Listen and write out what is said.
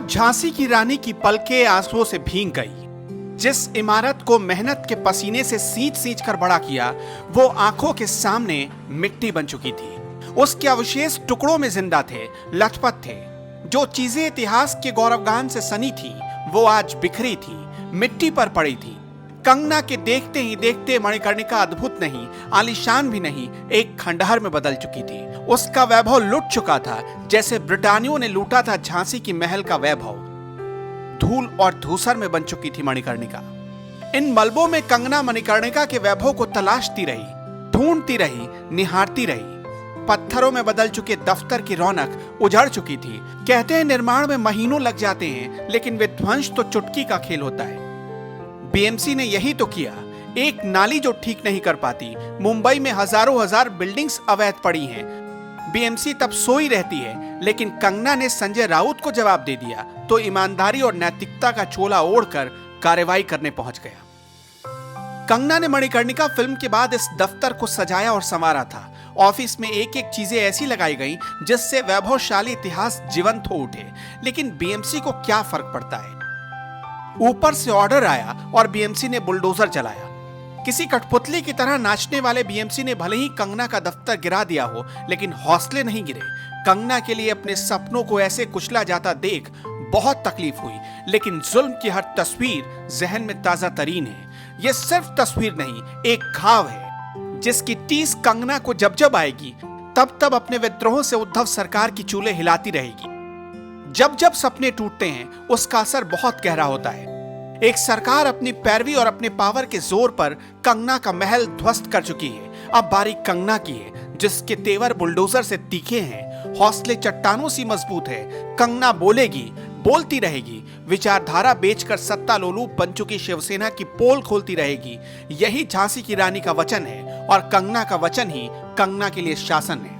आज झांसी की रानी की पलकें आंसुओं से भीग गई। जिस इमारत को मेहनत के पसीने से सींच सींच कर बड़ा किया, वो आंखों के सामने मिट्टी बन चुकी थी। उसके अवशेष टुकड़ों में जिंदा थे, लथपथ थे। जो चीजें इतिहास के गौरवगान से सनी थी, वो आज बिखरी थी, मिट्टी पर पड़ी थी। कंगना के देखते ही देखते मणिकर्णिका अद्भुत नहीं, आलीशान भी नहीं, एक खंडहर में बदल चुकी थी। उसका वैभव लुट चुका था, जैसे ब्रिटानियों ने लूटा था झांसी की महल का वैभव। धूल और धूसर में बन चुकी थी मणिकर्णिका। इन मलबों में कंगना मणिकर्णिका के वैभव को तलाशती रही, ढूंढती रही, निहारती रही। पत्थरों में बदल चुके दफ्तर की रौनक उजड़ चुकी थी। कहते हैं निर्माण में महीनों लग जाते हैं, लेकिन विध्वंस तो चुटकी का खेल होता है। बीएमसी ने यही तो किया। एक नाली जो ठीक नहीं कर पाती। मुंबई में हजारों हजार बिल्डिंग्स अवैध पड़ी हैं। बीएमसी तब सोई रहती है, लेकिन कंगना ने संजय राउत को जवाब दे दिया तो ईमानदारी और नैतिकता का चोला ओढ़कर कार्रवाई करने पहुंच गया। कंगना ने मणिकर्णिका फिल्म के बाद इस दफ्तर को सजाया और संवारा था। ऑफिस में एक एक चीजें ऐसी लगाई गईं जिससे वैभवशाली इतिहास जीवंत हो उठे। लेकिन बीएमसी को क्या फर्क पड़ता है? ऊपर से ऑर्डर आया और बीएमसी ने बुलडोजर चलाया। किसी कठपुतली की तरह नाचने वाले बीएमसी ने भले ही कंगना का दफ्तर गिरा दिया हो, लेकिन हौसले नहीं गिरे। कंगना के लिए अपने सपनों को ऐसे कुचला जाता देख बहुत तकलीफ हुई, लेकिन जुल्म की हर तस्वीर जहन में ताजा तरीन है। यह सिर्फ तस्वीर नहीं, एक घाव है जिसकी टीस कंगना को जब जब आएगी, तब तब अपने विद्रोह से उद्धव सरकार की चूल्हे हिलाती रहेगी। जब जब सपने टूटते हैं, उसका असर बहुत गहरा होता है। एक सरकार अपनी पैरवी और अपने पावर के जोर पर कंगना का महल ध्वस्त कर चुकी है। अब बारी कंगना की है, जिसके तेवर बुलडोजर से तीखे हैं, हौसले चट्टानों सी मजबूत है। कंगना बोलेगी, बोलती रहेगी, विचारधारा बेचकर सत्ता लोलूप बन चुकी शिवसेना की पोल खोलती रहेगी। यही झांसी की रानी का वचन है और कंगना का वचन ही कंगना के लिए शासन है।